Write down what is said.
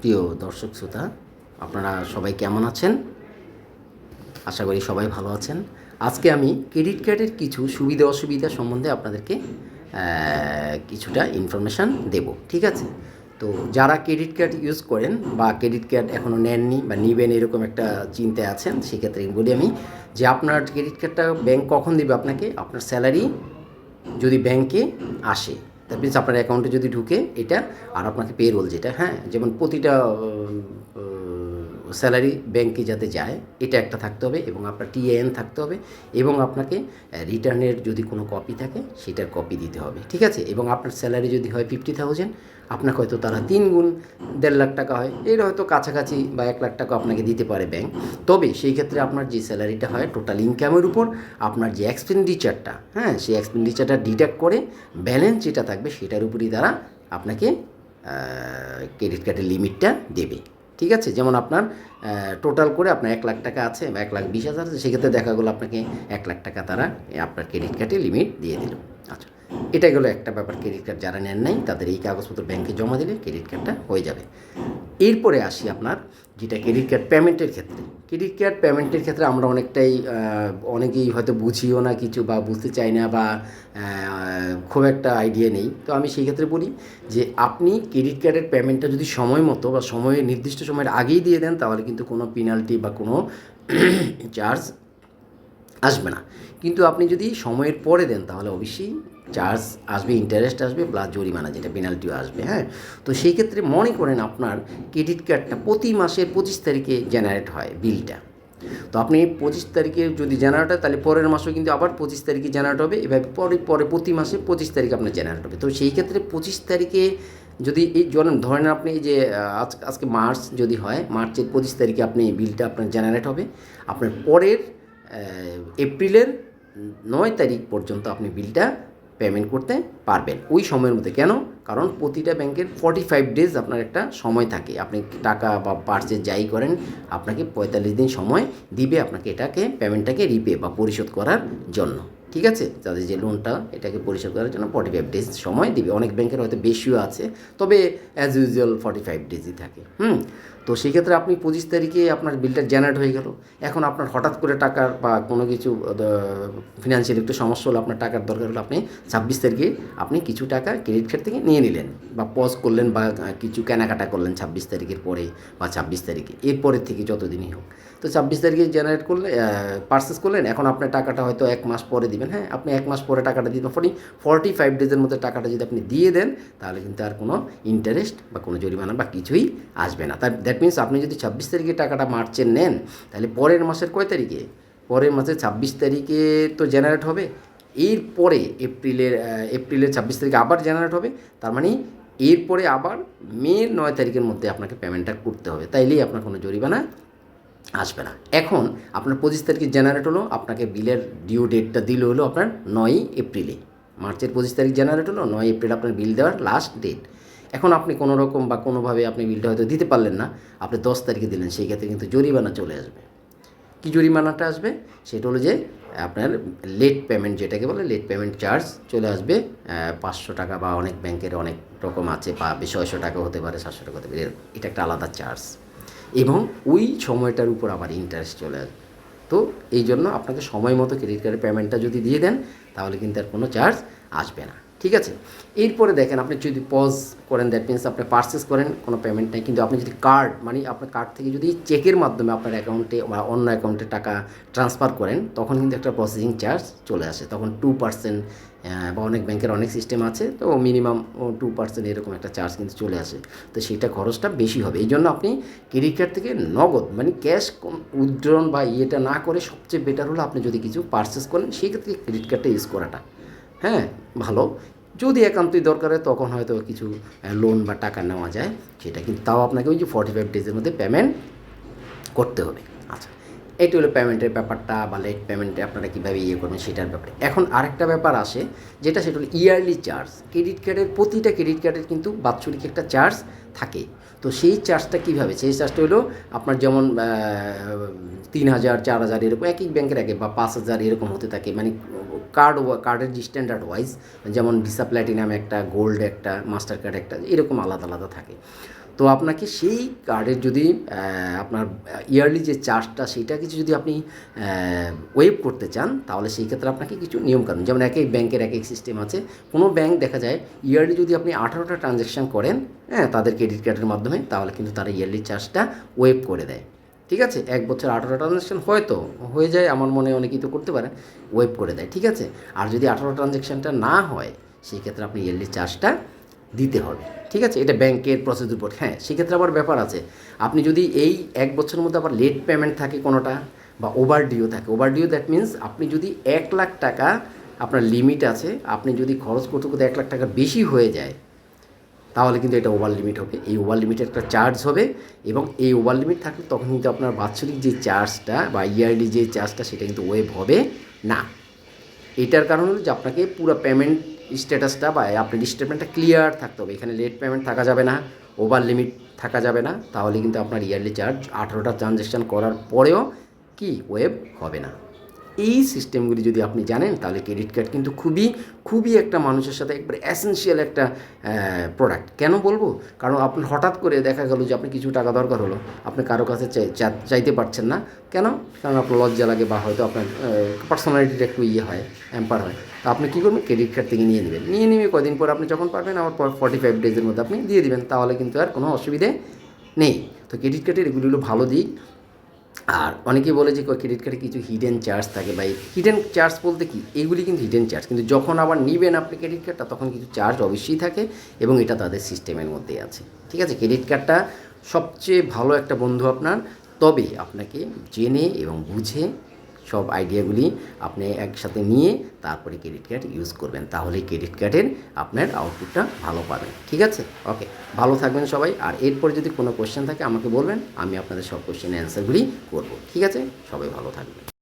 প্রিয় দর্শক শ্রোতা, আপনারা সবাই কেমন আছেন? আশা করি সবাই ভালো আছেন। আজকে আমি ক্রেডিট কার্ডের কিছু সুবিধা অসুবিধা সম্বন্ধে আপনাদেরকে কিছুটা ইনফরমেশান দেব, ঠিক আছে? তো যারা ক্রেডিট কার্ড ইউজ করেন বা ক্রেডিট কার্ড এখনও নেননি বা নেবেন এরকম একটা চিন্তায় আছেন, সেক্ষেত্রে বলি আমি যে আপনার ক্রেডিট কার্ডটা ব্যাংক কখন দেবে আপনাকে? আপনার স্যালারি যদি ব্যাংকে আসে, দ্যাট মিনস আপনার অ্যাকাউন্টে যদি ঢুকে এটা, আর আপনাকে পেরোল যেটা, হ্যাঁ, যেমন প্রতিটা স্যালারি ব্যাংকে যাতে যায় এটা একটা থাকতে হবে, এবং আপনার টিএএন থাকতে হবে, এবং আপনাকে রিটার্নের যদি কোনো কপি থাকে সেটার কপি দিতে হবে, ঠিক আছে? এবং আপনার স্যালারি যদি হয় 50,000, আপনাকে হয়তো তারা 3 গুণ 1.5 লাখ টাকা হয়, এর হয়তো কাছাকাছি বা 1 লাখ টাকা আপনাকে দিতে পারে ব্যাংক। তবে সেই ক্ষেত্রে আপনার যে স্যালারিটা হয় টোটাল ইনকামের উপর আপনার যে এক্সপেন্ডিচারটা, হ্যাঁ, সেই এক্সপেন্ডিচারটা ডিডাক্ট করে ব্যালেন্স যেটা থাকবে সেটার উপরই তারা আপনাকে ক্রেডিট কার্ডের লিমিটটা দেবে, ঠিক আছে? যেমন আপনার টোটাল করে আপনার 1 লাখ টাকা আছে বা 1,20,000 আছে, সেক্ষেত্রে দেখা গেলো আপনাকে 1 লাখ টাকা তারা আপনার ক্রেডিট কার্ডে লিমিট দিয়ে দিল। আচ্ছা, এটা গেলো একটা ব্যাপার। ক্রেডিট কার্ড যারা নেন নাই তাদের এই কাগজপত্র ব্যাংকে জমা দিলে ক্রেডিট কার্ডটা হয়ে যাবে। এরপরে আসি আপনার যেটা ক্রেডিট কার্ড পেমেন্টের ক্ষেত্রে। ক্রেডিট কার্ড পেমেন্টের ক্ষেত্রে আমরা অনেকেই হয়তো বুঝিও না কিছু, বা বুঝতে চাই না, বা খুব একটা আইডিয়া নেই। তো আমি সেই ক্ষেত্রে বলি যে আপনি ক্রেডিট কার্ডের পেমেন্টটা যদি সময় মতো বা নির্দিষ্ট সময়ের আগেই দিয়ে দেন, তাহলে কিন্তু কোনো পেনাল্টি বা কোনো চার্জ আসবে না। কিন্তু আপনি যদি সময়ের পরে দেন তাহলে অবশ্যই চার্জ আসবে, ইন্টারেস্ট আসবে, প্লাস জরিমানা যেটা পেনাল্টিও আসবে, হ্যাঁ। তো সেই ক্ষেত্রে মনে করেন আপনার ক্রেডিট কার্ডটা প্রতি মাসের 25 তারিখে জেনারেট হয় বিলটা। তো আপনি 25 তারিখে যদি জেনারেট হয় তাহলে পরের মাসেও কিন্তু আবার 25 তারিখে জেনারেট হবে, এভাবে পরে প্রতি মাসে 25 তারিখে আপনার জেনারেট হবে। তো সেই ক্ষেত্রে 25 তারিখে যদি এই ধরেন আপনি যে আজকে মার্চ যদি হয়, মার্চের 25 তারিখে আপনি বিলটা আপনার জেনারেট হবে, আপনার পরের এপ্রিলের 9 তারিখ পর্যন্ত আপনি বিলটা পেমেন্ট করতে পারবেন ওই সময়ের মধ্যে। কেন? কারণ প্রতিটা ব্যাংকের 45 ডেজ আপনার একটা সময় থাকে। আপনি টাকা বা পার্চেজ যাই করেন, আপনাকে 45 দিন সময় দিবে আপনাকে এটাকে পেমেন্টটাকে রিপে বা পরিশোধ করার জন্য, ঠিক আছে? তাদের যে লোনটা এটাকে পরিশোধ করার জন্য 45 ডেজ সময় দিবে। অনেক ব্যাংকের হয়তো বেশিও আছে, তবে অ্যাজ ইউজুয়াল 45 ডেজই থাকে। তো সেক্ষেত্রে আপনি 25 তারিখে আপনার বিলটা জেনারেট হয়ে গেল। এখন আপনার হঠাৎ করে টাকার বা কোনো কিছু ফিনান্সিয়াল একটু সমস্যা হলো, আপনার টাকার দরকার হলো, আপনি 26 তারিখে আপনি কিছু টাকা ক্রেডিট কার্ড থেকে নিয়ে নিলেন বা পজ করলেন, বা কিছু কেনাকাটা করলেন 26 তারিখের পরে বা 26 তারিখে, এরপরের থেকে যতদিনই হোক। তো 26 তারিখে জেনারেট করলে পারচেস করলেন, এখন আপনার টাকাটা হয়তো 1 মাস পরে দিবেন, হ্যাঁ, আপনি 1 মাস পরে টাকাটা দিবেন। 45 ডেজের মধ্যে টাকাটা যদি আপনি দিয়ে দেন তাহলে কিন্তু আর কোনো ইন্টারেস্ট বা কোনো জরিমানা বা কিছুই আসবে না। দ্যাট মিনস আপনি যদি 26 তারিখে টাকাটা মার্চের নেন, তাহলে পরের মাসের কয় তারিখে? পরের মাসের 26 তারিখে তো জেনারেট হবে, এরপরে এপ্রিলের 26 তারিখে আবার জেনারেট হবে। তার মানে এরপরে আবার মের 9 তারিখের মধ্যে আপনাকে পেমেন্টটা করতে হবে, তাইলেই আপনার কোনো জরিমানা আসবে না। এখন আপনার 25 তারিখে জেনারেট হলো, আপনাকে বিলের ডিউ ডেটটা দিল হলো আপনার 9 এপ্রিলে। মার্চের 25 তারিখ জেনারেট হলো, 9 এপ্রিল আপনার বিল দেওয়ার লাস্ট ডেট। এখন আপনি কোনো রকম বা কোনোভাবে আপনি বিলটা হয়তো দিতে পারলেন না, আপনি 10 তারিখে দিলেন, সেই ক্ষেত্রে কিন্তু জরিমানা চলে আসবে। কী জরিমানাটা আসবে? সেটা হলো যে আপনার লেট পেমেন্ট, যেটাকে বলে লেট পেমেন্ট চার্জ চলে আসবে 500 টাকা, বা অনেক ব্যাংকের অনেক রকম আছে, বা 600 টাকা হতে পারে, 700 টাকা হতে পারে, এটা একটা আলাদা চার্জ, এবং ওই সময়টার উপর আবার ইন্টারেস্ট চলে আসবে। তো এই জন্য আপনাকে সময় মতো ক্রেডিট কার্ডের পেমেন্টটা যদি দিয়ে দেন তাহলে কিন্তু আর কোনো চার্জ আসবে না, ঠিক আছে? এরপরে দেখেন, আপনি যদি পজ করেন, দ্যাট মিনস আপনি পারচেস করেন, কোনো পেমেন্ট নেই, কিন্তু আপনি যদি কার্ড, মানে আপনার কার্ড থেকে যদি চেকের মাধ্যমে আপনার অ্যাকাউন্টে বা অন্য অ্যাকাউন্টে টাকা ট্রান্সফার করেন, তখন কিন্তু একটা প্রসেসিং চার্জ চলে আসে, তখন 2%, বা অনেক ব্যাংকের অনেক সিস্টেম আছে, তো মিনিমাম 2% এরকম একটা চার্জ কিন্তু চলে আসে। তো সেইটা খরচটা বেশি হবে। এই জন্য আপনি ক্রেডিট কার্ড থেকে নগদ, মানে ক্যাশ উইথড্রন বা ইয়েটা না করে সবচেয়ে বেটার হলো আপনি যদি কিছু পারচেস করেন, সেক্ষেত্রে ক্রেডিট কার্ডটা ইউজ করাটা, হ্যাঁ, ভালো। যদি একান্তই দরকার হয় তখন হয়তো কিছু লোন বা টাকা নেওয়া যায়, সেটা কিন্তু তাও আপনাকে ওই যে 45 ডেজের মধ্যে পেমেন্ট করতে হবে। আচ্ছা, এটি হলো পেমেন্টের ব্যাপারটা, বা লেট পেমেন্টে আপনারা কীভাবে ইয়ে করবেন সেটার ব্যাপারে। এখন আরেকটা ব্যাপার আসে, সেটা হলো ইয়ারলি চার্জ। ক্রেডিট কার্ডের প্রতিটা ক্রেডিট কার্ডের কিন্তু বাৎসরিক একটা চার্জ থাকে। তো সেই চার্জটা কীভাবে? সেই চার্জটা হলো আপনার যেমন 3,000, 4,000 এরকম এক এক ব্যাংকের আগে, বা 5,000 এরকম হতে থাকে, মানে কার্ডের যে স্ট্যান্ডার্ড ওয়াইজ, যেমন ভিসা প্ল্যাটিনাম একটা, গোল্ড একটা, মাস্টার কার্ড একটা, এরকম আলাদা আলাদা থাকে। তো আপনাকে সেই কার্ডের যদি আপনার ইয়ারলি যে চার্জটা সেটা কিছু যদি আপনি ওয়েভ করতে চান, তাহলে সেই ক্ষেত্রে আপনাকে কিছু নিয়মকানুন, যেমন এক এক ব্যাংকের এক এক সিস্টেম আছে। কোনো ব্যাংক দেখা যায় ইয়ারলি যদি আপনি 18টা ট্রানজ্যাকশান করেন তাদের ক্রেডিট কার্ডের মাধ্যমে, তাহলে কিন্তু তারা ইয়ারলি চার্জটা ওয়েভ করে দেয়। ঠিক আছে, 1 বছর 18টা ট্রানজ্যাকশান হয়তো হয়ে যায়, আমার মনে অনেকেই তো করতে পারেন, ওয়েভ করে দেয়। ঠিক আছে, আর যদি 18 ট্রানজ্যাকশানটা না হয় সেই ক্ষেত্রে আপনি ইয়ারলি চার্জটা দিতে হবে। ঠিক আছে, এটা ব্যাংকের প্রসিডিউর বোর্ড। হ্যাঁ, সেক্ষেত্রে আবার ব্যাপার আছে, আপনি যদি এই 1 বছরের মধ্যে আবার লেট পেমেন্ট থাকে কোনোটা, বা ওভার ডিউ থাকে, ওভার ডিউ দ্যাট মিনস আপনি যদি 1 লাখ টাকা আপনার লিমিট আছে, আপনি যদি খরচ করতে করতে 1 লাখ টাকা বেশি হয়ে যায়, তাহলে কিন্তু এটা ওভার লিমিট হবে। এই ওভার লিমিটের একটা চার্জ হবে, এবং এই ওভার লিমিট থাকলে তখন কিন্তু আপনার বাৎসরিক যে চার্জটা বা ইয়ারলি যে চার্জটা সেটা কিন্তু ওয়েভ হবে না। এটার কারণ হলো যে আপনাকে পুরো পেমেন্ট স্ট্যাটাসটা বা আপনার স্টেটমেন্টটা ক্লিয়ার থাকতে হবে। এখানে লেট পেমেন্ট থাকা যাবে না, ওভার লিমিট থাকা যাবে না, তাহলে কিন্তু আপনার ইয়ারলি চার্জ 18টা ট্রানজ্যাকশান করার পরেও কি ওয়েভ হবে না। এই সিস্টেমগুলি যদি আপনি জানেন, তাহলে ক্রেডিট কার্ড কিন্তু খুবই একটা মানুষের সাথে একবার এসেনশিয়াল একটা প্রোডাক্ট। কেন বলবো? কারণ আপনি হঠাৎ করে দেখা গেল যে আপনি কিছু টাকা দরকার হলো, আপনি কারো কাছে চাইতে পারছেন না। কেন? কারণ আপনার লজ্জা লাগে, বা হয়তো আপনার পার্সোনালিটিটা একটু হয়, হ্যাম্পার হয়। তো আপনি কী করবেন? ক্রেডিট কার্ড থেকে নিয়ে নেবেন, নিয়ে কদিন পর আপনি যখন পারবেন আবার 45 ডেজের মধ্যে আপনি দিয়ে দিবেন, তাহলে কিন্তু আর কোনো অসুবিধে নেই। তো ক্রেডিট কার্ডের এগুলি হলো ভালো দিক। আর অনেকেই বলে যে ক্রেডিট কার্ডে কিছু হিডেন চার্জ থাকে, বা হিডেন চার্জ বলতে কি, এগুলি কিন্তু হিডেন চার্জ, কিন্তু যখন আবার নেবেন আপনি ক্রেডিট কার্ডটা, তখন কিছু চার্জ অবশ্যই থাকে, এবং এটা তাদের সিস্টেমের মধ্যেই আছে। ঠিক আছে, ক্রেডিট কার্ডটা সবচেয়ে ভালো একটা বন্ধু আপনার, তবে আপনাকে জেনে এবং বুঝে সব আইডিয়াগুলি আপনি একসাথে নিয়ে তারপরে ক্রেডিট কার্ড ইউজ করবেন, তাহলে ক্রেডিট কার্ডের আপনার আউটপুটটা ভালো পাবেন। ঠিক আছে, ওকে, ভালো থাকবেন সবাই। আর এরপরে যদি কোনো কোশ্চেন থাকে আমাকে বলবেন, আমি আপনাদের সব কোশ্চেনের অ্যান্সারগুলি করব। ঠিক আছে, সবাই ভালো থাকবেন।